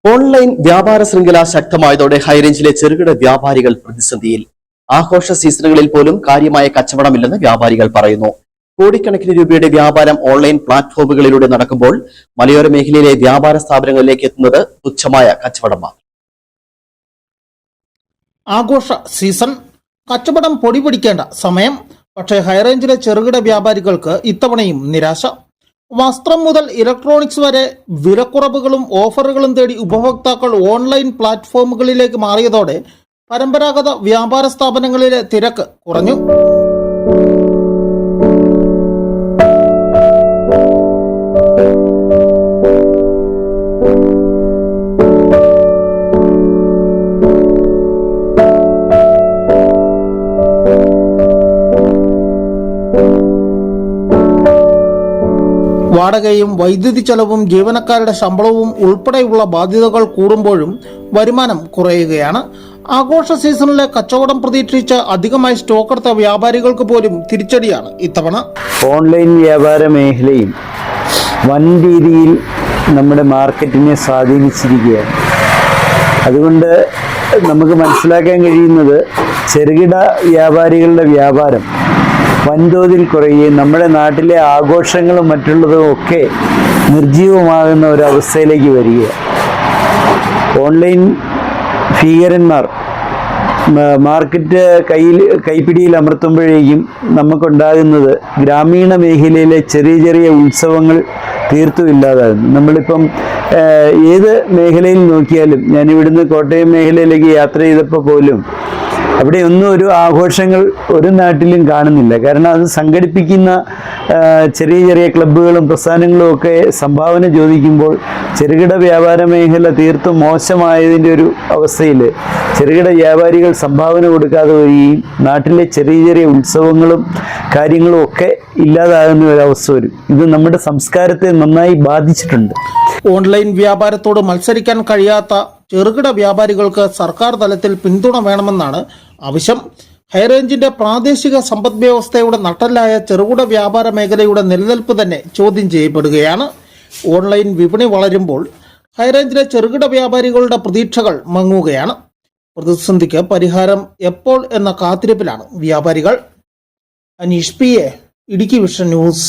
Online വ്യാപാര ശൃംഖല ശക്തമായതോടെ ഹൈറേഞ്ചിലെ ചെറുകിട വ്യാപാരികൾ പ്രതിസന്ധിയിൽ. ആഘോഷ സീസണുകളിൽ പോലും കാര്യമായ കച്ചവടമില്ലെന്ന് വ്യാപാരികൾ പറയുന്നു. കോടിക്കണക്കിന് രൂപയുടെ വ്യാപാരം ഓൺലൈൻ പ്ലാറ്റ്ഫോമുകളിലൂടെ നടക്കുമ്പോൾ മലയോര മേഖലയിലെ വ്യാപാര സ്ഥാപനങ്ങളിലേക്ക് എത്തുന്നത് തുച്ഛമായ കച്ചവടമാണ്. ആഘോഷ സീസൺ, കച്ചവടം പൊടിപിടിക്കേണ്ട സമയം. പക്ഷേ ഹൈറേഞ്ചിലെ ചെറുകിട വ്യാപാരികൾക്ക് ഇത്തവണയും നിരാശ. വസ്ത്രം മുതൽ ഇലക്ട്രോണിക്സ് വരെ വിലക്കുറവുകളും ഓഫറുകളും തേടി ഉപഭോക്താക്കൾ ഓൺലൈൻ പ്ലാറ്റ്ഫോമുകളിലേക്ക് മാറിയതോടെ പരമ്പരാഗത വ്യാപാര സ്ഥാപനങ്ങളിലെ തിരക്ക് കുറഞ്ഞു. വാടകയും വൈദ്യുതി ചെലവും ജീവനക്കാരുടെ ശമ്പളവും ഉൾപ്പെടെയുള്ള ബാധ്യതകൾ കൂടുമ്പോഴും വരുമാനം കുറയുകയാണ്. ആഘോഷ സീസണിലെ കച്ചവടം പ്രതീക്ഷിച്ച് അധികമായി സ്റ്റോക്ക് എടുത്ത വ്യാപാരികൾക്ക് പോലും തിരിച്ചടിയാണ് ഇത്തവണ. ഓൺലൈൻ വ്യാപാര മേഖലയും വൻ രീതിയിൽ നമ്മുടെ മാർക്കറ്റിനെ സ്വാധീനിച്ചിരിക്കുകയാണ്. അതുകൊണ്ട് നമുക്ക് മനസ്സിലാക്കാൻ കഴിയുന്നത് ചെറുകിട വ്യാപാരികളുടെ വ്യാപാരം വൻതോതിൽ കുറയുകയും നമ്മുടെ നാട്ടിലെ ആഘോഷങ്ങളും മറ്റുള്ളതും ഒക്കെ നിർജീവമാകുന്ന ഒരവസ്ഥയിലേക്ക് വരികയാണ്. ഓൺലൈൻ ഭീകരന്മാർ മാർക്കറ്റ് കൈപ്പിടിയിൽ അമർത്തുമ്പോഴേക്കും നമുക്കുണ്ടാകുന്നത് ഗ്രാമീണ മേഖലയിലെ ചെറിയ ചെറിയ ഉത്സവങ്ങൾ തീർത്തും ഇല്ലാതാകുന്നു. നമ്മളിപ്പം ഏത് മേഖലയിൽ നോക്കിയാലും, ഞാനിവിടുന്ന് കോട്ടയം മേഖലയിലേക്ക് യാത്ര ചെയ്തപ്പോൾ പോലും അവിടെയൊന്നും ഒരു ആഘോഷങ്ങൾ ഒരു നാട്ടിലും കാണുന്നില്ല. കാരണം അത് സംഘടിപ്പിക്കുന്ന ചെറിയ ചെറിയ ക്ലബ്ബുകളും പ്രസ്ഥാനങ്ങളും ഒക്കെ സംഭാവന ചോദിക്കുമ്പോൾ ചെറുകിട വ്യാപാര മേഖല തീർത്തും മോശമായതിൻ്റെ ഒരു അവസ്ഥയിൽ ചെറുകിട വ്യാപാരികൾ സംഭാവന കൊടുക്കാതെ വരികയും നാട്ടിലെ ചെറിയ ചെറിയ ഉത്സവങ്ങളും കാര്യങ്ങളും ഒക്കെ ഇല്ലാതാകുന്ന ഒരവസ്ഥ വരും. ഇത് നമ്മുടെ സംസ്കാരത്തെ നന്നായി ബാധിച്ചിട്ടുണ്ട്. ഓൺലൈൻ വ്യാപാരത്തോട് മത്സരിക്കാൻ കഴിയാത്ത ചെറുകിട വ്യാപാരികൾക്ക് സർക്കാർ തലത്തിൽ പിന്തുണ വേണമെന്നാണ് ആവശ്യം. ഹൈറേഞ്ചിന്റെ പ്രാദേശിക സമ്പദ് വ്യവസ്ഥയുടെ നട്ടെല്ലായ ചെറുകിട വ്യാപാര മേഖലയുടെ നിലനിൽപ്പ് തന്നെ ചോദ്യം ചെയ്യപ്പെടുകയാണ്. ഓൺലൈൻ വിപണി വളരുമ്പോൾ ഹൈറേഞ്ചിലെ ചെറുകിട വ്യാപാരികളുടെ പ്രതീക്ഷകൾ മങ്ങുകയാണ്. പ്രതിസന്ധിക്ക് പരിഹാരം എപ്പോൾ എന്ന കാത്തിരിപ്പിലാണ് വ്യാപാരികൾ. Aneesh P A, Idukki vision news.